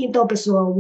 Então, pessoal,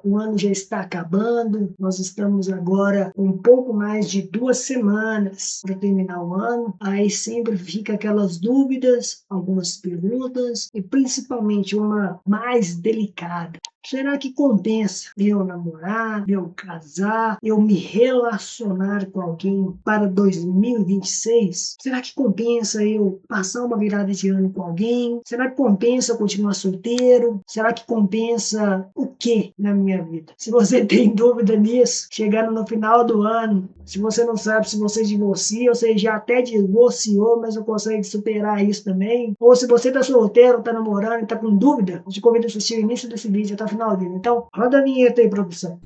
o ano já está acabando. Nós estamos agora com um pouco mais de 2 semanas para terminar o ano. Aí sempre fica aquelas dúvidas, algumas perguntas e principalmente uma mais delicada. Será que compensa eu namorar, eu casar, eu me relacionar com alguém para 2026? Será que compensa eu passar uma virada de ano com alguém? Será que compensa eu continuar solteiro? Será que compensa o que na minha vida? Se você tem dúvida nisso, chegando no final do ano, se você não sabe se você divorcia, ou você já até divorciou, mas não consegue superar isso também, ou se você está solteiro, está namorando e está com dúvida, eu te convido a assistir o início desse vídeo até o final dele. Então, roda a vinheta aí, produção.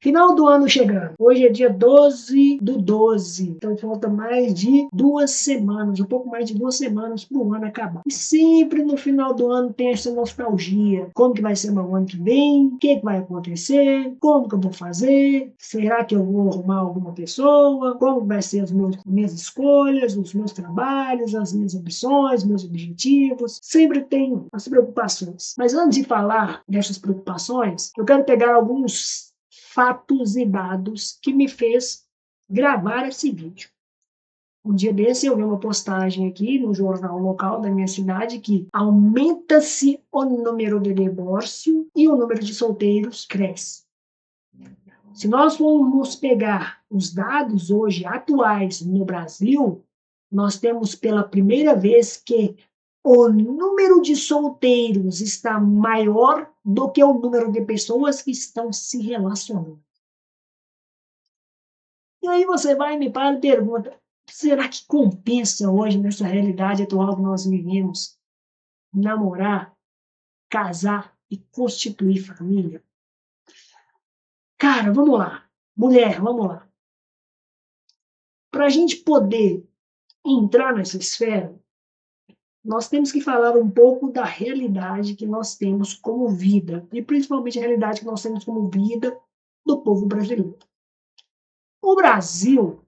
Final do ano chegando. Hoje é dia 12/12. Então falta mais de 2 semanas, um pouco mais de 2 semanas para o ano acabar. E sempre no final do ano tem essa nostalgia. Como que vai ser meu ano que vem? O que vai acontecer? Como que eu vou fazer? Será que eu vou arrumar alguma pessoa? Como vai ser as minhas escolhas, os meus trabalhos, as minhas ambições, meus objetivos? Sempre tem as preocupações. Mas antes de falar dessas preocupações, eu quero pegar alguns fatos e dados que me fez gravar esse vídeo. Um dia desse eu vi uma postagem aqui no jornal local da minha cidade que aumenta-se o número de divórcio e o número de solteiros cresce. Se nós formos pegar os dados hoje atuais no Brasil, nós temos pela primeira vez que o número de solteiros está maior do que o número de pessoas que estão se relacionando. E aí você vai e me para e pergunta, será que compensa hoje, nessa realidade atual que nós vivemos, namorar, casar e constituir família? Cara, vamos lá. Mulher, vamos lá. Para a gente poder entrar nessa esfera, nós temos que falar um pouco da realidade que nós temos como vida, e principalmente a realidade que nós temos como vida do povo brasileiro. O Brasil,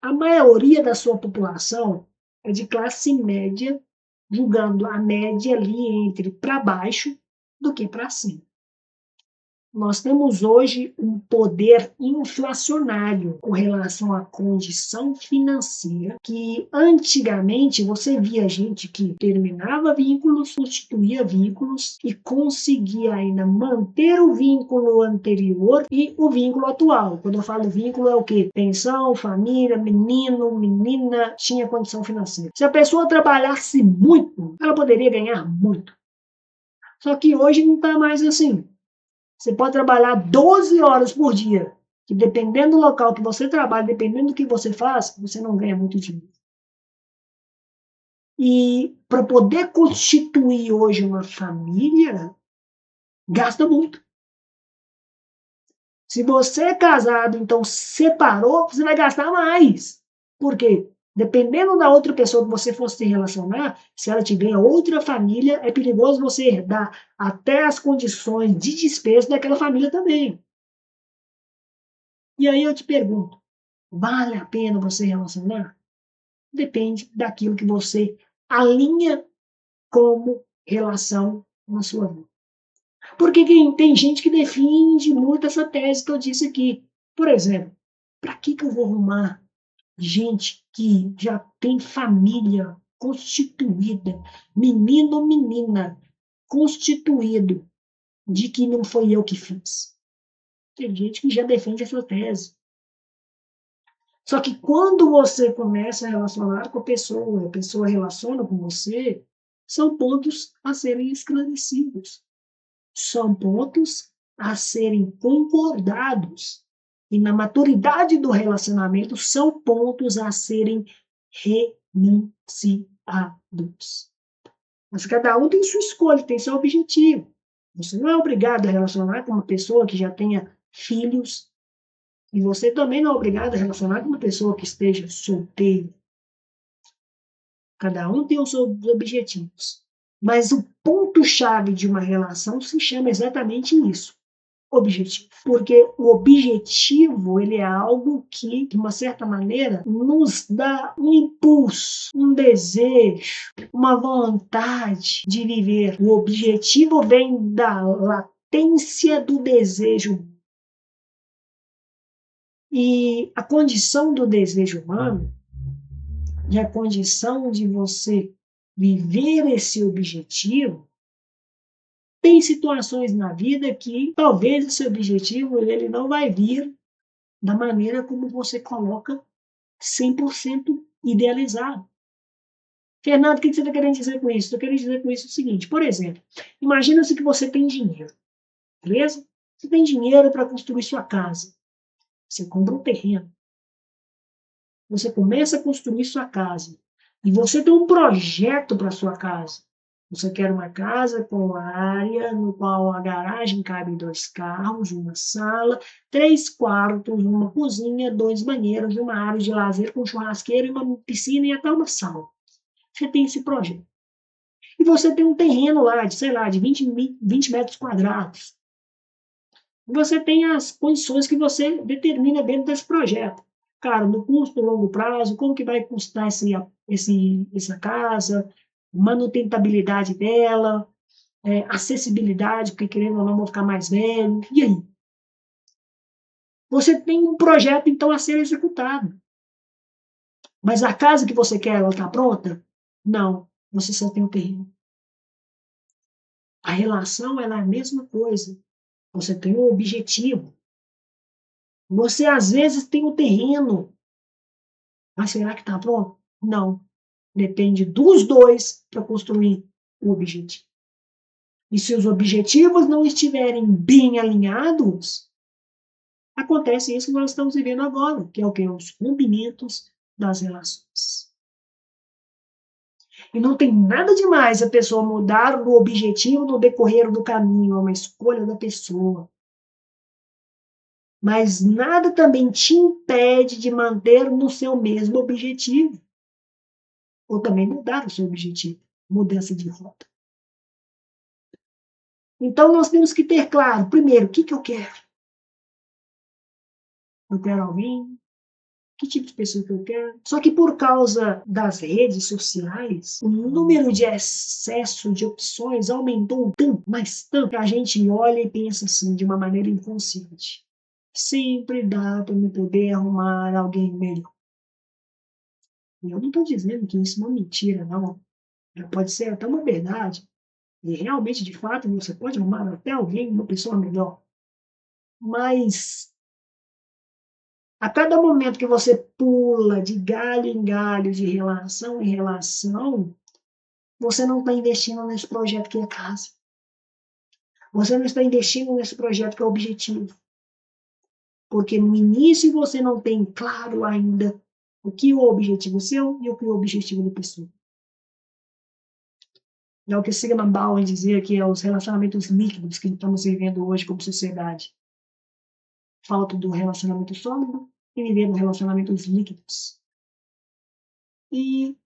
a maioria da sua população é de classe média, julgando a média ali entre para baixo do que para cima. Nós temos hoje um poder inflacionário com relação à condição financeira, que antigamente você via gente que terminava vínculos, constituía vínculos e conseguia ainda manter o vínculo anterior e o vínculo atual. Quando eu falo vínculo é o quê? Pensão, família, menino, menina, tinha condição financeira. Se a pessoa trabalhasse muito, ela poderia ganhar muito. Só que hoje não está mais assim. Você pode trabalhar 12 horas por dia, que dependendo do local que você trabalha, dependendo do que você faz, você não ganha muito dinheiro. E para poder constituir hoje uma família, gasta muito. Se você é casado, então separou, você vai gastar mais. Por quê? Dependendo da outra pessoa que você for se relacionar, se ela tiver outra família, é perigoso você herdar até as condições de despesa daquela família também. E aí eu te pergunto, vale a pena você relacionar? Depende daquilo que você alinha como relação na sua vida. Porque tem gente que defende muito essa tese que eu disse aqui. Por exemplo, para que eu vou arrumar gente que já tem família constituída, menino ou menina constituído, de que não foi eu que fiz? Tem gente que já defende essa tese. Só que quando você começa a relacionar com a pessoa relaciona com você, são pontos a serem esclarecidos. São pontos a serem concordados. E na maturidade do relacionamento, são pontos a serem renunciados. Mas cada um tem sua escolha, tem seu objetivo. Você não é obrigado a relacionar com uma pessoa que já tenha filhos, e você também não é obrigado a relacionar com uma pessoa que esteja solteira. Cada um tem os seus objetivos. Mas o ponto-chave de uma relação se chama exatamente isso: objetivo. Porque o objetivo, ele é algo que, de uma certa maneira, nos dá um impulso, um desejo, uma vontade de viver. O objetivo vem da latência do desejo. E a condição do desejo humano e a condição de você viver esse objetivo, tem situações na vida que talvez esse objetivo ele não vai vir da maneira como você coloca 100% idealizado. Fernando, o que você está querendo dizer com isso? Estou querendo dizer com isso o seguinte, por exemplo, imagina-se que você tem dinheiro, beleza? Você tem dinheiro para construir sua casa. Você compra um terreno. Você começa a construir sua casa. E você tem um projeto para sua casa. Você quer uma casa com área no qual a garagem cabe 2 carros, uma sala, 3 quartos, uma cozinha, 2 banheiros, uma área de lazer com churrasqueira, uma piscina e até uma sala. Você tem esse projeto. E você tem um terreno lá de, sei lá, de 20 metros quadrados. E você tem as condições que você determina dentro desse projeto. Cara, no curto e longo prazo, como que vai custar essa casa, manutentabilidade dela, acessibilidade, porque querendo ou não vou ficar mais velho. E aí? Você tem um projeto, então, a ser executado. Mas a casa que você quer, ela está pronta? Não, você só tem o terreno. A relação ela é a mesma coisa. Você tem um objetivo. Você, às vezes, tem o terreno. Mas será que está pronto? Não. Depende dos dois para construir o objetivo. E se os objetivos não estiverem bem alinhados, acontece isso que nós estamos vivendo agora, que é o que? Os rompimentos das relações. E não tem nada demais a pessoa mudar o objetivo no decorrer do caminho, é uma escolha da pessoa. Mas nada também te impede de manter no seu mesmo objetivo. Ou também mudar o seu objetivo, mudança de rota. Então nós temos que ter claro, primeiro, o que eu quero? Eu quero alguém? Que tipo de pessoa que eu quero? Só que por causa das redes sociais, o número de excesso de opções aumentou tanto, mas tanto, que a gente olha e pensa assim, de uma maneira inconsciente. Sempre dá para me poder arrumar alguém melhor. E eu não estou dizendo que isso é uma mentira, não. Pode ser até uma verdade. E realmente, de fato, você pode arrumar até alguém, uma pessoa melhor. Mas a cada momento que você pula de galho em galho, de relação em relação, você não está investindo nesse projeto que é casa. Você não está investindo nesse projeto que é objetivo. Porque no início você não tem claro ainda o que é o objetivo seu e o que é o objetivo da pessoa. É o que Sigmund Bauman dizia que é os relacionamentos líquidos que estamos vivendo hoje como sociedade. Falta do relacionamento sólido e vivendo relacionamentos líquidos. E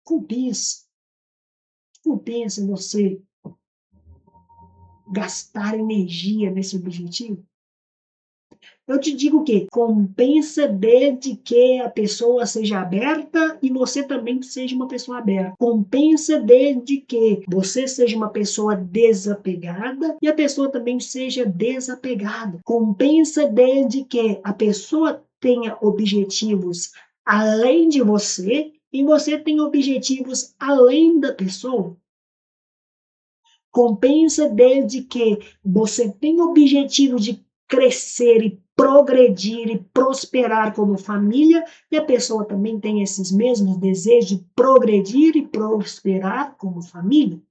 compensa você gastar energia nesse objetivo? Eu te digo o quê? Compensa desde que a pessoa seja aberta e você também seja uma pessoa aberta. Compensa desde que você seja uma pessoa desapegada e a pessoa também seja desapegada. Compensa desde que a pessoa tenha objetivos além de você e você tenha objetivos além da pessoa. Compensa desde que você tenha objetivo de crescer e progredir e prosperar como família, e a pessoa também tem esses mesmos desejos de progredir e prosperar como família.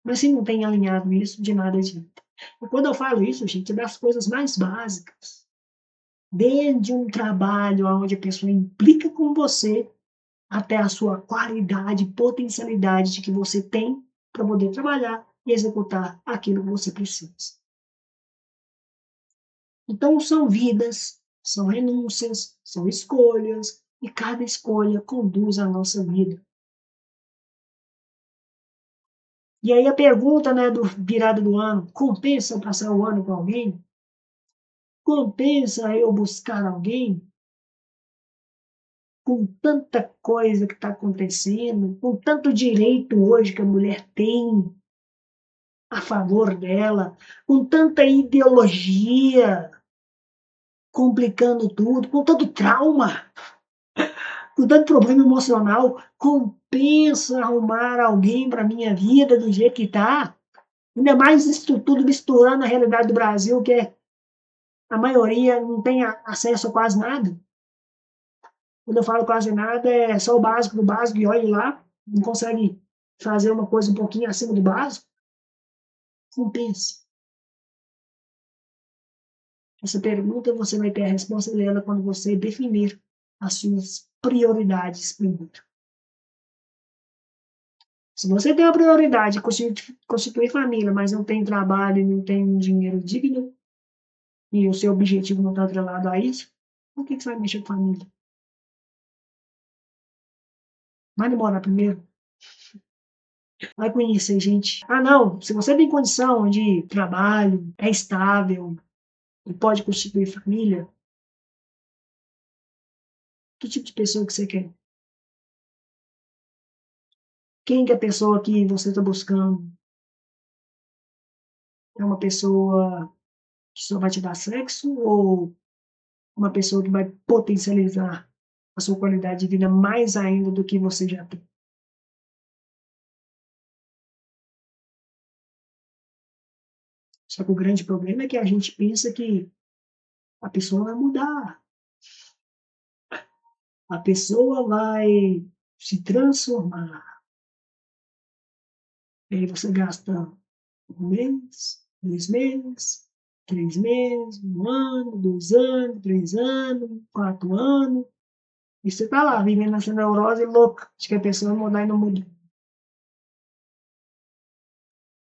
Mas se não tem alinhado isso, de nada adianta. E quando eu falo isso, gente, é das coisas mais básicas. Desde um trabalho onde a pessoa implica com você, até a sua qualidade, potencialidade de que você tem para poder trabalhar e executar aquilo que você precisa. Então, são vidas, são renúncias, são escolhas, e cada escolha conduz a nossa vida. E aí a pergunta, né, do virada do ano, compensa eu passar o ano com alguém? Compensa eu buscar alguém com tanta coisa que está acontecendo, com tanto direito hoje que a mulher tem a favor dela, com tanta ideologia complicando tudo, com tanto trauma, com tanto problema emocional, compensa arrumar alguém para minha vida do jeito que está? Ainda mais isso tudo misturando a realidade do Brasil, que é a maioria não tem acesso a quase nada. Quando eu falo quase nada, é só o básico do básico e olhe lá, não consegue fazer uma coisa um pouquinho acima do básico. Compensa. Essa pergunta você vai ter a resposta dela quando você definir as suas prioridades primeiro. Se você tem a prioridade de constituir família, mas não tem trabalho e não tem um dinheiro digno, e o seu objetivo não está atrelado a isso, por que você vai mexer com família? Vai demorar primeiro. Vai conhecer gente. Ah, não, se você tem condição de trabalho, é estável e pode constituir família, que tipo de pessoa que você quer? Quem que é a pessoa que você está buscando? É uma pessoa que só vai te dar sexo ou uma pessoa que vai potencializar a sua qualidade de vida mais ainda do que você já tem? Só que o grande problema é que a gente pensa que a pessoa vai mudar, a pessoa vai se transformar. E aí você gasta um mês, 2 meses, 3 meses, um ano, 2 anos, 3 anos, 4 anos, e você tá lá vivendo essa neurose louca de que a pessoa vai mudar e não muda.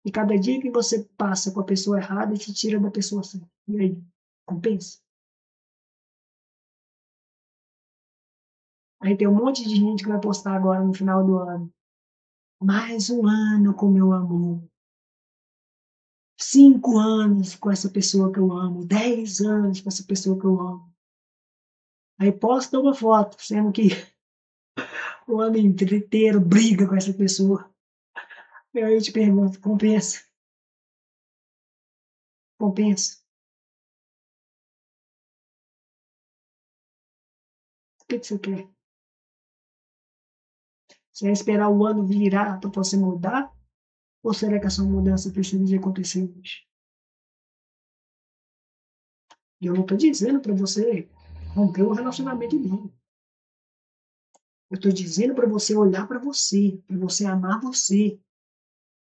E cada dia que você passa com a pessoa errada, te tira da pessoa certa. E aí, compensa? Aí tem um monte de gente que vai postar agora no final do ano. Mais um ano com meu amor. 5 anos com essa pessoa que eu amo. 10 anos com essa pessoa que eu amo. Aí posta uma foto, sendo que o ano inteiro briga com essa pessoa. E aí eu te pergunto, compensa? Compensa? O que você quer? Você vai esperar o ano virar para você mudar? Ou será que essa mudança precisa de acontecer hoje? E eu não estou dizendo para você romper o relacionamento dele. Eu estou dizendo para você olhar para você amar você.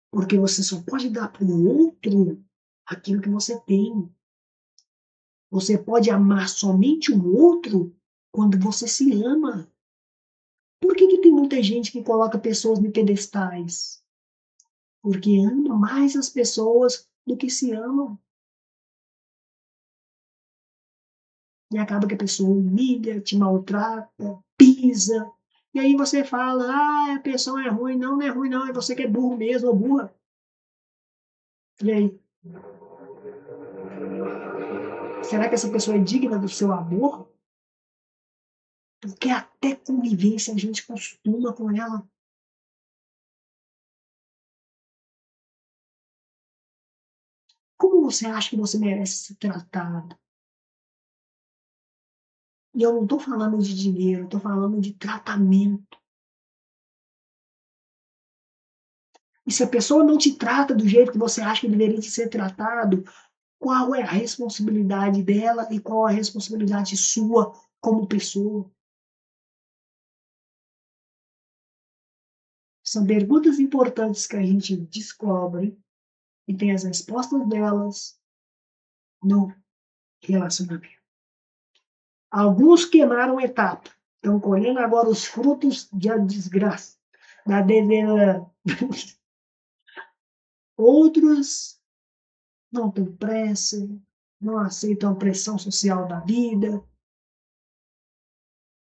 Porque você só pode dar para o outro aquilo que você tem. Você pode amar somente o outro quando você se ama. Por que tem muita gente que coloca pessoas em pedestais? Porque ama mais as pessoas do que se amam. E acaba que a pessoa humilha, te maltrata, pisa. E aí você fala, ah, a pessoa é ruim. Não, não é ruim, não. É você que é burro mesmo, ou burra. E aí? Será que essa pessoa é digna do seu amor? Porque até convivência a gente costuma com ela. Como você acha que você merece ser tratado? E eu não estou falando de dinheiro, estou falando de tratamento. E se a pessoa não te trata do jeito que você acha que deveria ser tratado, qual é a responsabilidade dela e qual a responsabilidade sua como pessoa? São perguntas importantes que a gente descobre e tem as respostas delas no relacionamento. Alguns queimaram etapa, estão colhendo agora os frutos da desgraça, da devera. Outros não têm pressa, não aceitam a pressão social da vida,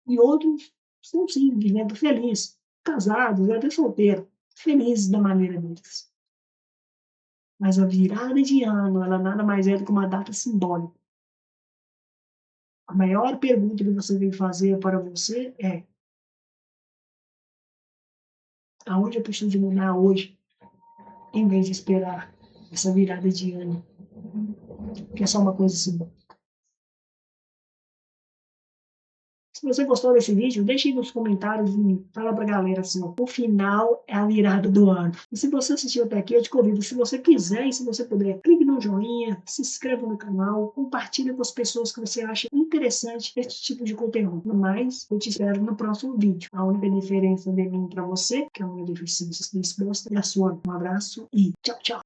e outros estão sim, vivendo felizes, casados, até solteiros, felizes da maneira deles. Mas a virada de ano, ela nada mais é do que uma data simbólica. A maior pergunta que você tem que fazer para você é: aonde eu preciso de mudar hoje, em vez de esperar essa virada de ano, que é só uma coisa simbólica. Se você gostou desse vídeo, deixe aí nos comentários e fala pra galera assim, ó, o final é a virada do ano. E se você assistiu até aqui, eu te convido, se você quiser e se você puder, clique no joinha, se inscreva no canal, compartilhe com as pessoas que você acha interessante esse tipo de conteúdo. No mais, eu te espero no próximo vídeo. A única diferença de mim para você, que é a minha deficiência exposta, é a sua. Um abraço e tchau, tchau.